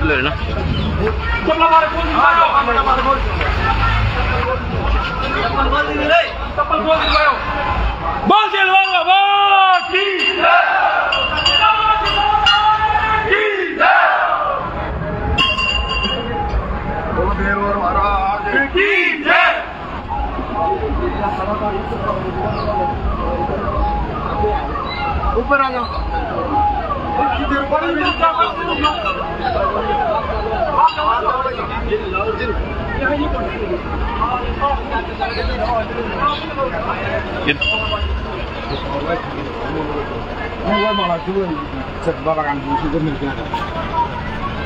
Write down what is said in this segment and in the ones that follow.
Photo ले लेना। ऊपर आ जाओ।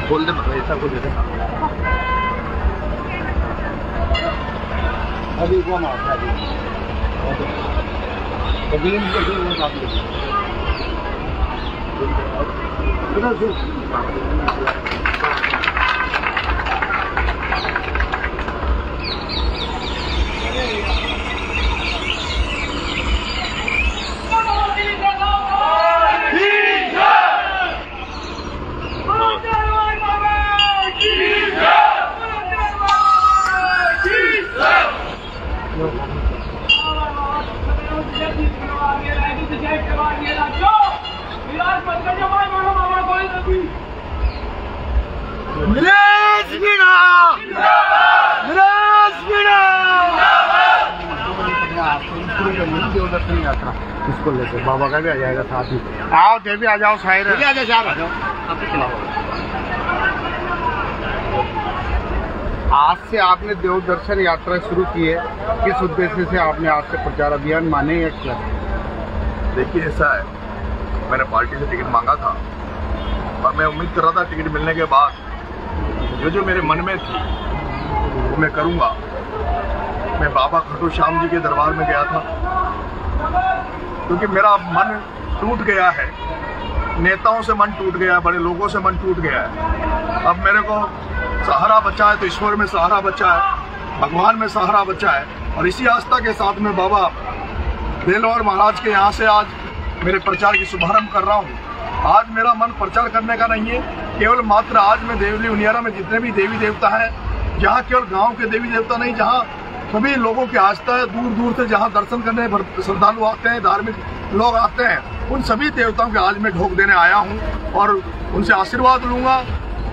बोल दे ऐसा बोल दे। अभी वो मार कभी यात्रा इसको लेकर बाबा का भी आ जाएगा साथ ही। आओ देवी आ जाओ, शायर आ जाओ। आज से आपने देव दर्शन यात्रा शुरू की है, किस उद्देश्य से आपने आज से प्रचार अभियान माने या क्या? देखिए ऐसा है, मैंने पार्टी से टिकट मांगा था और मैं उम्मीद कर रहा था टिकट मिलने के बाद जो मेरे मन में थी वो मैं करूँगा। मैं बाबा खाटू श्याम जी के दरबार में गया था क्योंकि मेरा मन टूट गया है, नेताओं से मन टूट गया है, बड़े लोगों से मन टूट गया है। अब मेरे को सहारा बचा है तो ईश्वर में सहारा बचा है, भगवान में सहारा बचा है। और इसी आस्था के साथ में बाबा देलवार महाराज के यहाँ से आज मेरे प्रचार की शुभारंभ कर रहा हूँ। आज मेरा मन प्रचार करने का नहीं है, केवल मात्र आज मैं देवली उनियारा में जितने भी देवी देवता हैं, जहाँ केवल गाँव के देवी देवता नहीं, जहाँ सभी लोगों की आस्था है, दूर दूर से जहाँ दर्शन करने श्रद्धालु आते हैं, धार्मिक लोग आते हैं, उन सभी देवताओं के आज मैं ढोक देने आया हूँ और उनसे आशीर्वाद लूंगा,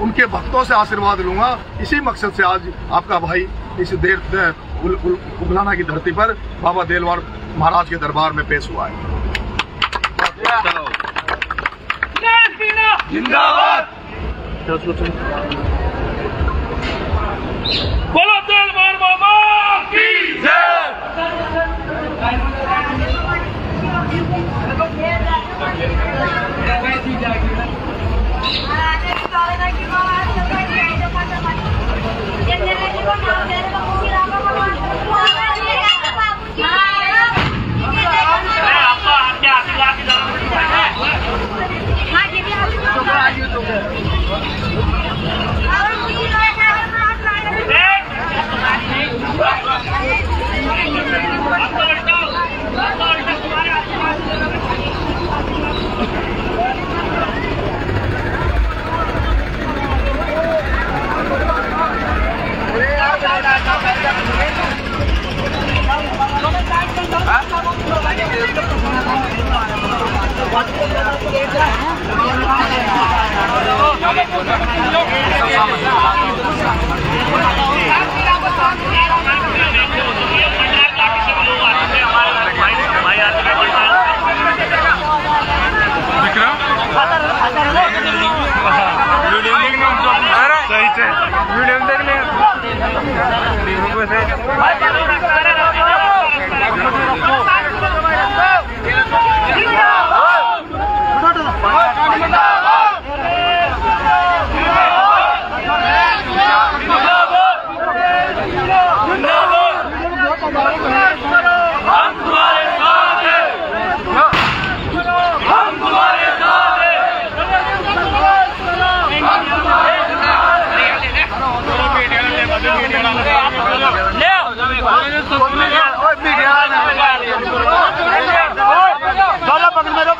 उनके भक्तों से आशीर्वाद लूंगा। इसी मकसद से आज आपका भाई इस देर उगलाना की धरती पर बाबा देलवार महाराज के दरबार में पेश हुआ है। जिंदाबाद। बोलो देलवार बाबा की जय।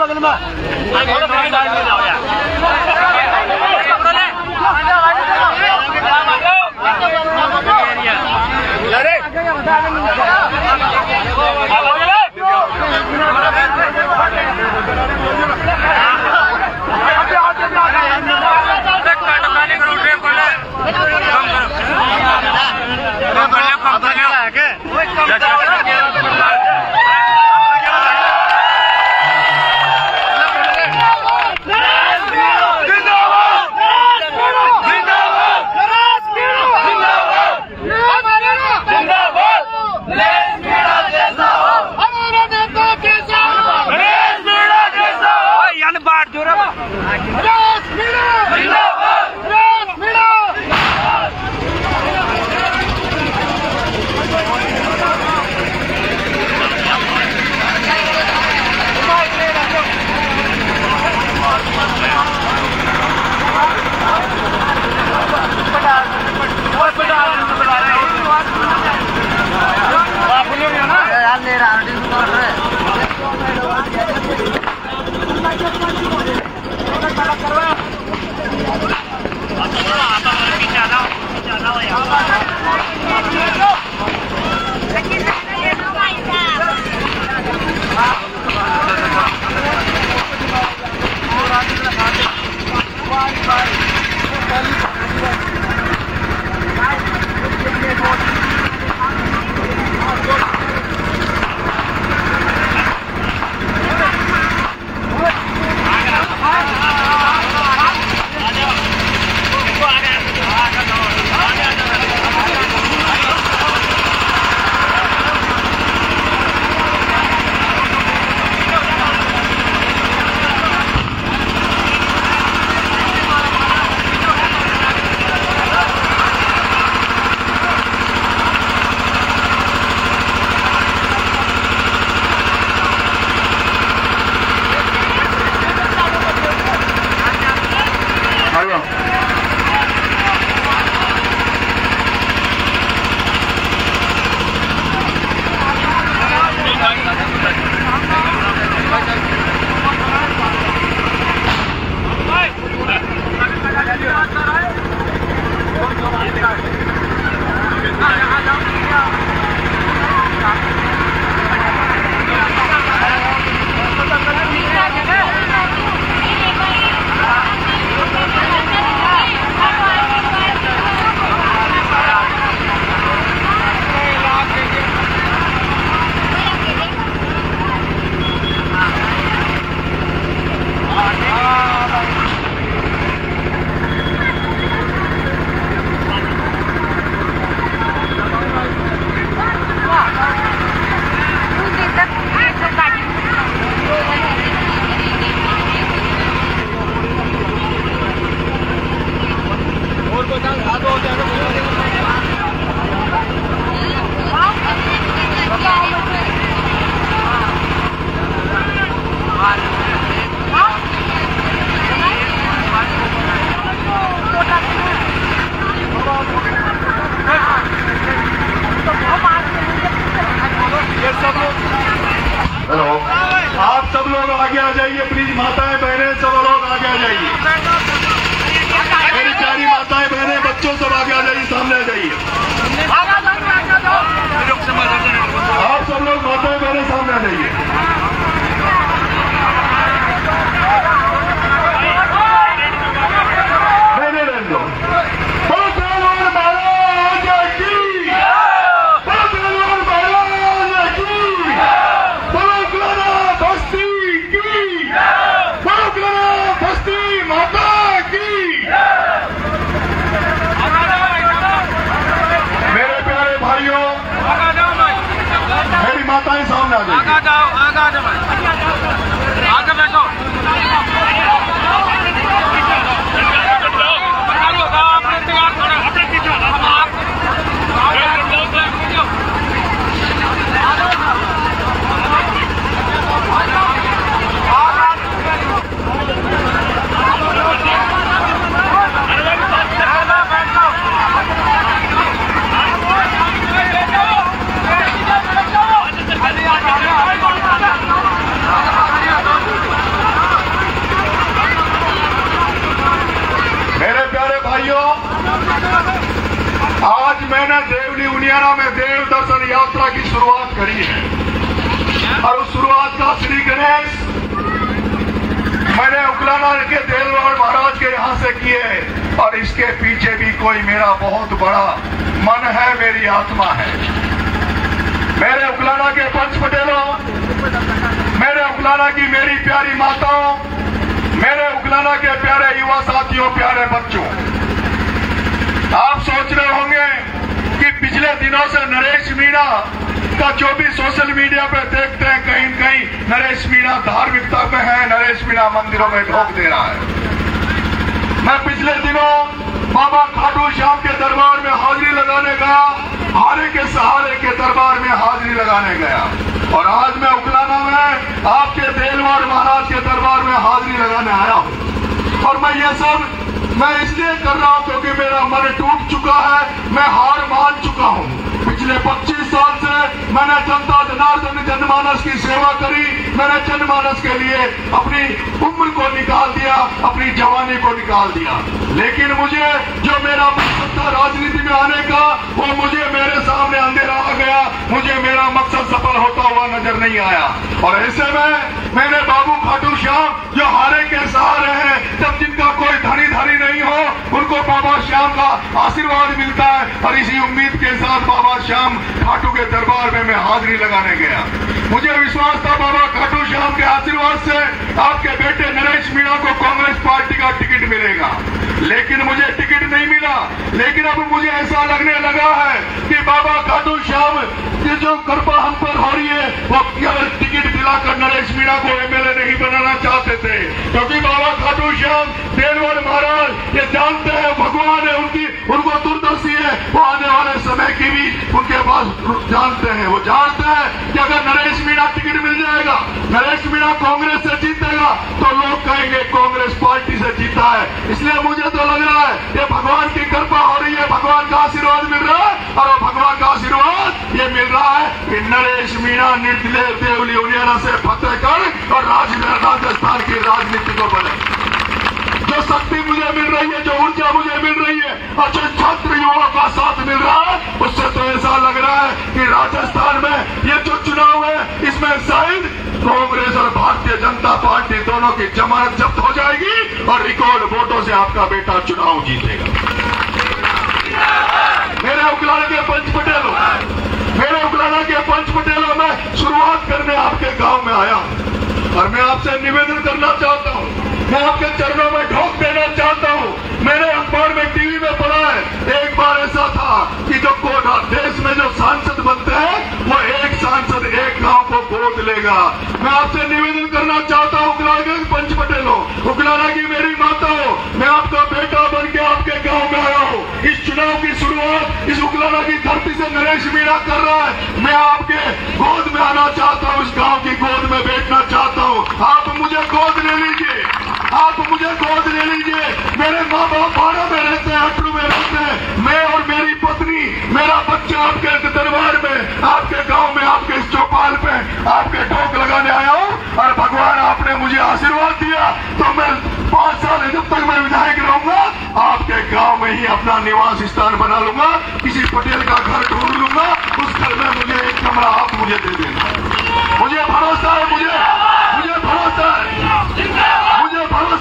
बगल में सामने आ जाइए। नहीं रहने दो। मेरी माताएं सामने आ जाओ, आगे जाओ, आगे बैठो। आज मैंने देवली उनियारा में देव दर्शन यात्रा की शुरुआत करी है और उस शुरुआत का श्री गणेश मैंने उकलाना के देलवाड़ महाराज के यहाँ से किए और इसके पीछे भी कोई मेरा बहुत बड़ा मन है, मेरी आत्मा है। मेरे उकलाना के पंच पटेलों, मेरे उकलाना की मेरी प्यारी माताओं, मेरे उकलाना के प्यारे युवा साथियों, प्यारे बच्चों, आप सोच रहे होंगे कि पिछले दिनों से नरेश मीणा का जो भी सोशल मीडिया पे देखते हैं, कहीं न कहीं नरेश मीणा धार्मिकता में है, नरेश मीणा मंदिरों में ढोक दे रहा है। मैं पिछले दिनों बाबा खाटू श्याम के दरबार में हाजिरी लगाने गया, हारे के सहारे के दरबार में हाजिरी लगाने गया और आज मैं उकलाना में आपके देलवाड़ महाराज के दरबार में हाजिरी लगाने आया हूँ। और मैं ये सब मैं इसलिए कर रहा हूं क्योंकि मेरा मन टूट चुका है, मैं हार मान चुका हूं। पिछले 25 साल से मैंने जनता जनार्दन जनमानस की सेवा करी, मैंने जनमानस के लिए अपनी उम्र को निकाल दिया, अपनी जवानी को निकाल दिया, लेकिन मुझे जो मेरा मकसद था राजनीति में आने का, वो मुझे मेरे सामने अंधेरा आ गया, मुझे मेरा मकसद सफल होता हुआ नजर नहीं आया। और ऐसे में मैंने बाबू खाटू श्याम जो हारे के सहारे हैं, जब जिनका कोई धनी नहीं हो, उनको बाबा श्याम का आशीर्वाद मिलता है और इसी उम्मीद के साथ बाबा श्याम खाटू के दरबार में मैं हाजिरी लगाने गया। मुझे विश्वास था बाबा खाटू श्याम के आशीर्वाद से आपके बेटे नरेश मीणा को कांग्रेस पार्टी का टिकट मिलेगा, लेकिन मुझे टिकट नहीं मिला। लेकिन अब मुझे ऐसा लगने लगा है कि बाबा खाटू श्याम की जो कृपा हम पर हो रही है, वो केवल टिकट दिलाकर नरेश मीणा को एमएलए नहीं बनाना चाहते थे, क्योंकि बाबा खाटू श्याम देलवाड़ महाराज ये जानते हैं भगवान है उनको दूरदर्शी है, वो आने वाले समय की भी उनके पास जानते हैं। वो जानते हैं कि अगर नरेश मीणा टिकट मिल जाएगा, नरेश मीणा कांग्रेस से जीतेगा, तो लोग कहेंगे कांग्रेस पार्टी से जीता है। इसलिए मुझे तो लग रहा है ये भगवान की कृपा हो रही है, भगवान का आशीर्वाद मिल रहा है और वो भगवान का आशीर्वाद ये मिल रहा है कि नरेश मीणा निर्दलीय देवली उनियारा से फतेह कर और राजस्थान की राजनीति को बने। जो शक्ति मुझे मिल रही है, जो ऊर्जा मुझे मिल रही है और जो छात्र युवाओं का साथ मिल रहा है, उससे तो ऐसा लग रहा है कि राजस्थान में ये जो चुनाव है, इसमें शायद कांग्रेस और भारतीय जनता पार्टी दोनों की जमानत जब्त हो जाएगी और रिकॉर्ड वोटों से आपका बेटा चुनाव जीतेगा। मेरे उकलाना के पंच पटेलों, मेरे उकलाना के पंच पटेलों में शुरुआत करने आपके गांव में आया हूं और मैं आपसे निवेदन करना चाहता हूं, मैं आपके चरणों में ढोक देना चाहता हूं। मैंने अखबार में टीवी में पढ़ा है, एक बार ऐसा था कि जो देश में जो सांसद बनते हैं, वो एक सांसद एक गांव को गोद लेगा। मैं आपसे निवेदन करना चाहता हूं उकलाना के पंच पटेलों, उकलाना की मेरी माताओं, मैं आपका बेटा बन के आपके गांव में आया हूं। इस चुनाव की शुरुआत इस उकलाना की धरती से नरेश मीणा कर रहा है। मैं आपके गोद में आना चाहता हूं, इस गांव की गोद में बैठना चाहता हूं। आप मुझे गोद ले लीजिए, आप मुझे गोद ले लीजिए। मेरे माँ बाप भाड़ा में रहते हैं, अटरू में रहते हैं, मैं और मेरी पत्नी, मेरा बच्चा आपके दरबार में, आपके गांव में, आपके इस चौपाल पे आपके ढोक लगाने आया हूं और भगवान आपने मुझे आशीर्वाद दिया तो मैं 5 साल जब तक मैं विधायक रहूंगा, आपके गांव में ही अपना निवास स्थान बना लूंगा, किसी पटेल का घर ढूंढ लूंगा, उस घर में मुझे एक कमरा आप मुझे दे देना। मुझे भरोसा है, मुझे भरोसा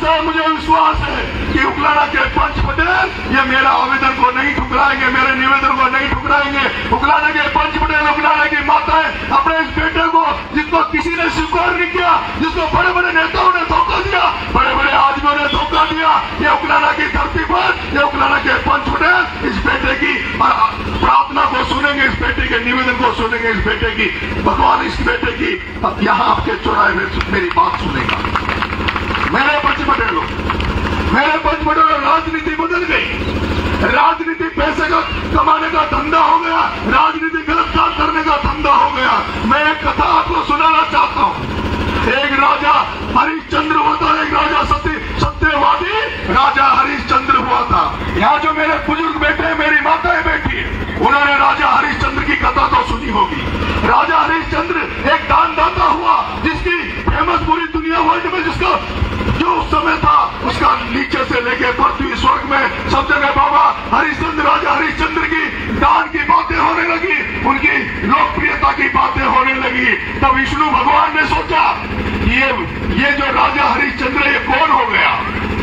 है, मुझे विश्वास है कि उकलाना के पंच पटेल ये मेरा आवेदन को नहीं ठुकराएंगे, मेरे निवेदन को नहीं ठुकराएंगे। उकलाना के पंच पटेल, उकलाना की माताएं अपने इस बेटे को, जिसको किसी ने स्वीकार नहीं किया, जिसको बड़े बड़े नेताओं ने धोखा दिया, बड़े बड़े आदमियों ने धोखा दिया, ये उकलाना की धरती पर ये उकलाना के पंच पटेल इस बेटे की प्रार्थना को सुनेंगे, इस बेटे के निवेदन को सुनेंगे, इस बेटे की भगवान इस बेटे की अब यहाँ आपके चौराहे में मेरी बात सुनेगा। मेरे पंच पटेलों, राजनीति बदल गई, राजनीति पैसे का कमाने का धंधा हो गया, राजनीति गलत काम करने का धंधा हो गया। मैं एक कथा आपको सुनाना चाहता हूँ। एक राजा हरिश्चंद्र हुआ था, एक राजा सत्यवादी राजा हरिश्चंद्र हुआ था। यहाँ जो मेरे बुजुर्ग बैठे हैं, मेरी माताएं बैठी है, उन्होंने राजा हरिश्चंद्र की कथा तो सुनी होगी। राजा हरिश्चंद्र एक दानदाता हुआ, जिसकी फेमस पूरी दुनिया वर्ल्ड में, जिसका जो उस समय था उसका नीचे से लेके पृथ्वी स्वर्ग में सब जगह बाबा हरिश्चंद्र, राजा हरिश्चंद्र की दान की बातें होने लगी, उनकी लोकप्रियता की बातें होने लगी। तब विष्णु भगवान ने सोचा ये जो राजा हरिश्चंद्र ये कौन हो गया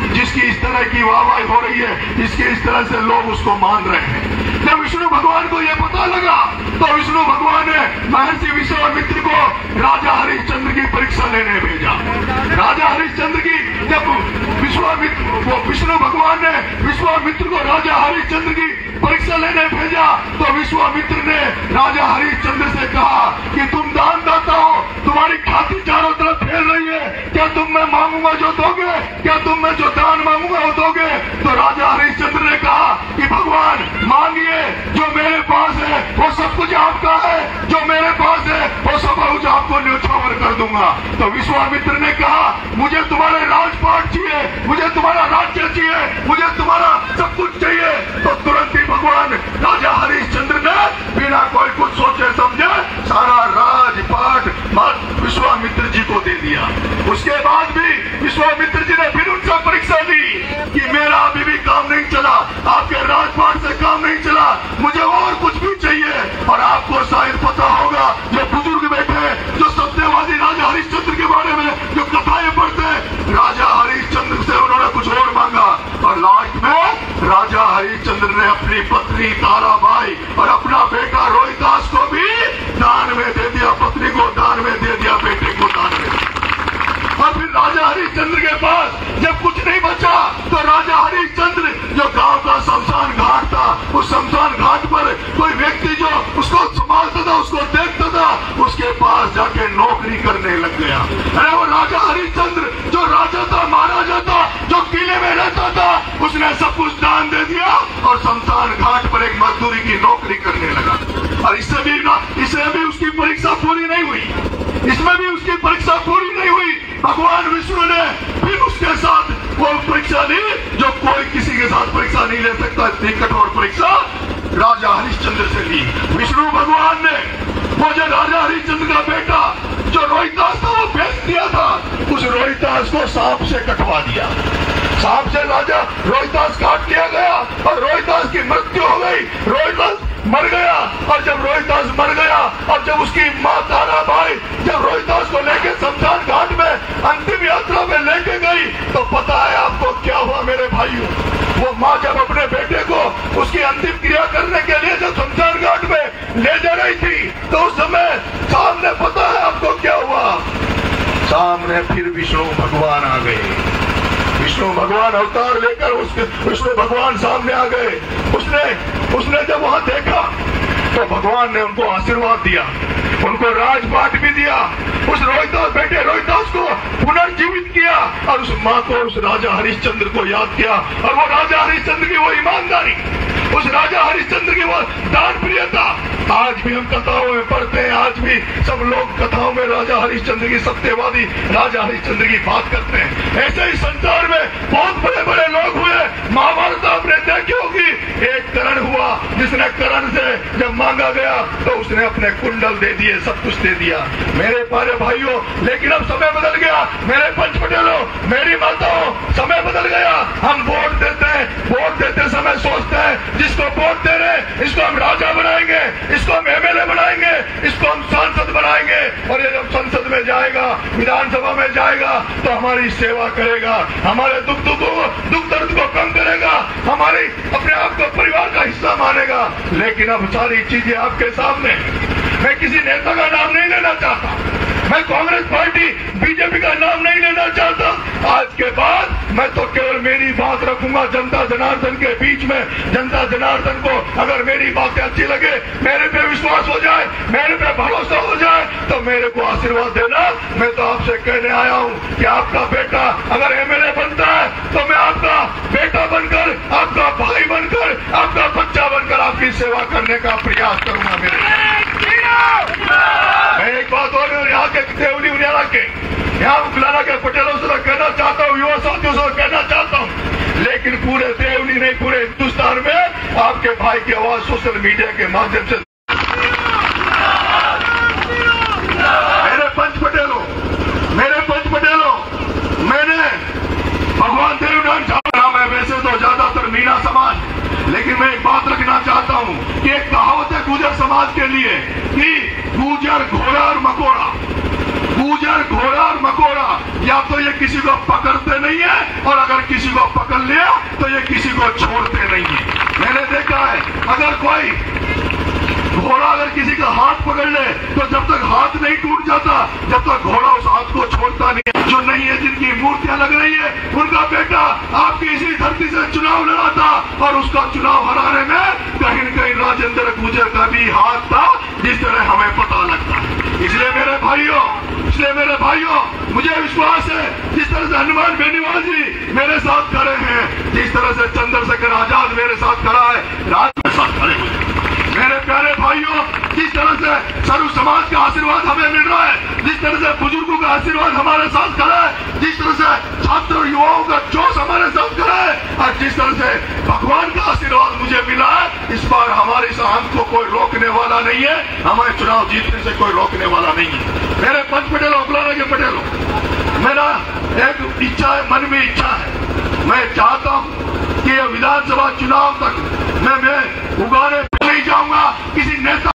जिसकी इस तरह की वाहवाही हो रही है, इसके इस तरह से लोग उसको मान रहे हैं। जब विष्णु भगवान को यह पता लगा तो विष्णु भगवान ने महर्षि विश्वामित्र को राजा हरिश्चंद्र की परीक्षा लेने भेजा। राजा हरिश्चंद्र की जब विष्णु भगवान ने विश्वामित्र को राजा हरिश्चंद्र की परीक्षा लेने भेजा तो विश्वामित्र ने राजा हरिश्चंद्र से कहा कि तुम दानदाता हो, तुम्हारी ख्याति चारों तरफ फैल रही है, क्या तुम मैं मांगूंगा जो दोगे, क्या तुम मैं जो दान मांगूंगा वो दोगे? तो राजा हरिश्चंद्र ने कहा कि भगवान मांगिए, जो मेरे पास है वो सब कुछ आपका है, जो मेरे पास है वो सब कुछ आपको न्योछावर कर दूंगा। तो विश्वामित्र ने कहा मुझे तुम्हारे राजपाट चाहिए, मुझे तुम्हारा राज्य चाहिए, मुझे तुम्हारा सब कुछ चाहिए। तो तुरंत ही भगवान राजा हरिश्चंद्र ने बिना कोई कुछ सोचे समझे सारा राजपाट विश्वामित्र जी को दे दिया। उसके बाद भी विश्वामित्र जी ने फिर उनसे परीक्षा दी कि मेरा अभी भी काम नहीं चला, आपके राजपाट से काम नहीं चला, मुझे और कुछ भी चाहिए। और आपको शायद पता होगा जो बुजुर्ग बैठे हैं, जो सत्यवादी राजा हरिश्चंद्र के बारे में जो कथाएं पढ़ते हैं, राजा हरिश्चंद्र से उन्होंने कुछ और मांगा और लास्ट में राजा हरिश्चंद्र ने अपनी पत्नी ताराबाई और अपना बेटा रोहिदास को भी दान में दे दिया, पत्नी को दान में दे दिया, बेटे को दान में दे दिया। और फिर राजा हरिश्चंद्र के पास जब कुछ नहीं बचा तो राजा हरिश्चंद्र जो गांव का शमशान घाट था, उस शमशान घाट पर कोई व्यक्ति जो उसको संभालता था, उसको देखता था, उसके पास जाके नौकरी करने लग गया। अरे वो राजा हरिश्चंद्र जो राजा था, महाराजा था, जो किले में रहता था, उसने सब कुछ दान दे दिया और शमशान घाट पर एक मजदूरी की नौकरी करने लगा। और इससे भी उसकी परीक्षा पूरी नहीं हुई, इसमें भी उसकी परीक्षा पूरी नहीं हुई। भगवान विष्णु ने फिर उसके साथ वो परीक्षा ली जो कोई किसी के साथ परीक्षा नहीं ले सकता, इतनी कठोर परीक्षा राजा हरिश्चंद्र से ली। विष्णु भगवान ने वो जो राजा हरिश्चंद्र का बेटा जो रोहिदास था वो बेच दिया था, उस रोहिदास को सांप से कटवा दिया। सांप से राजा रोहिदास काट लिया गया और रोहिदास की मृत्यु हो गई, रोहिदास मर गया। और जब रोहिदास मर गया और जब उसकी माँ ताराबाई जब रोहिदास को लेकर शमशान घाट में अंतिम यात्रा में लेके गई तो पता है आपको क्या हुआ मेरे भाइयों? वो माँ जब अपने बेटे को उसकी अंतिम क्रिया करने के लिए जब शमशान घाट में ले जा रही थी तो उस समय सामने पता है आपको क्या हुआ? सामने फिर विष्णु भगवान आ गए। विष्णु भगवान अवतार लेकर उसके विष्णु भगवान सामने आ गए। उसने जब वहां देखा तो भगवान ने उनको आशीर्वाद दिया, उनको राजपाट भी दिया, उस रोहिदास बेटे रोहिदास को पुनर्जीवित किया और उस माँ को उस राजा हरिश्चंद्र को याद किया। और वो राजा हरिश्चंद्र की वो ईमानदारी, उस राजा हरिश्चंद्र की वो दान प्रियता आज भी हम कथाओं में पढ़ते हैं। आज भी सब लोग कथाओं में राजा हरिश्चंद्र की, सत्यवादी राजा हरिश्चंद्र की बात करते हैं। ऐसे ही संसार में बहुत बड़े बड़े लोग हुए। महाभारत आपने देखी होगी, एक कर्ण हुआ जिसने कर्ण से जब मांगा गया तो उसने अपने कुंडल दे दिए, सब कुछ दे दिया मेरे प्यारे भाइयों। लेकिन अब समय बदल गया मेरे पंच पटेलों, मेरी माताओं, समय बदल गया। हम वोट देते हैं, वोट देते समय सोचते जिसको वोट दे रहे इसको हम राजा बनाएंगे, इसको हम एमएलए बनाएंगे, इसको हम सांसद बनाएंगे। और ये जब संसद में जाएगा, विधानसभा में जाएगा तो हमारी सेवा करेगा, हमारे दुख दर्द को कम करेगा, हमारी अपने आप को परिवार का हिस्सा मानेगा। लेकिन अब सारी चीजें आपके सामने। मैं किसी नेता का नाम नहीं लेना चाहता, मैं कांग्रेस पार्टी बीजेपी का नाम नहीं लेना चाहता। आज के बाद मैं तो केवल मेरी बात रखूंगा जनता जनार्दन के बीच में। जनता जनार्दन को अगर मेरी बातें अच्छी लगे, मेरे पे विश्वास हो जाए, मेरे पे भरोसा हो जाए तो मेरे को आशीर्वाद देना। मैं तो आपसे कहने आया हूं कि आपका बेटा अगर एमएलए बनता है तो मैं आपका बेटा बनकर, आपका भाई बनकर, आपका बच्चा बनकर आपकी सेवा करने का प्रयास करूंगा। मैं एक बात और यहाँ के देवली उनियाला के, यहाँ उकलाना के पटेलों से कहना चाहता हूँ, युवा साथियों से कहना चाहता हूँ, लेकिन पूरे देवली नहीं पूरे हिंदुस्तान में आपके भाई की आवाज सोशल मीडिया के माध्यम से। मेरे पंच पटेलों, मैंने भगवान देवनारायण साहब है, वैसे तो ज्यादातर मीना समाज, लेकिन मैं एक बात रखना चाहता हूँ कि एक कहावत है गुर्जर समाज के लिए कि गुर्जर घोड़ा और मकोड़ा, गुर्जर घोड़ा और मकोड़ा या तो ये किसी को पकड़ते नहीं है और अगर किसी को पकड़ लिया तो ये किसी को छोड़ते नहीं है। मैंने देखा है अगर कोई घोड़ा अगर किसी का हाथ पकड़ ले तो जब तक हाथ नहीं टूट जाता, जब तक घोड़ा उस हाथ को छोड़ता नहीं है। जो नहीं है, जिनकी मूर्तियां लग रही है, उनका बेटा आपकी इसी धरती से चुनाव लड़ा था और उसका चुनाव हराने में कहीं न कहीं राजेंद्र गुर्जर का भी हाथ था, जिस तरह हमें पता लगता है। इसलिए मेरे भाइयों मुझे विश्वास है, जिस तरह से हनुमान बेनीवाल जी मेरे साथ खड़े हैं, जिस तरह से चंद्रशेखर आजाद मेरे साथ खड़ा है, राज मेरे साथ खड़े हुए। मेरे प्यारे भाइयों, जिस तरह से सर्व समाज का आशीर्वाद हमें मिल रहा है, जिस तरह से बुजुर्गों का आशीर्वाद हमारे साथ खड़ा है, जिस तरह से छात्र और युवाओं का जोश हमारे साथ खड़ा है और जिस तरह से भगवान का आशीर्वाद मुझे मिला है, इस बार हमारी साहब को कोई रोकने वाला नहीं है, हमें चुनाव जीतने से कोई रोकने वाला नहीं है। मेरे पंच पटेलों, उकलाना के पटेलों, मेरा एक इच्छा है, मन में इच्छा है, मैं चाहता हूं कि विधानसभा चुनाव तक मैं उगाने नहीं जाऊंगा किसी नेता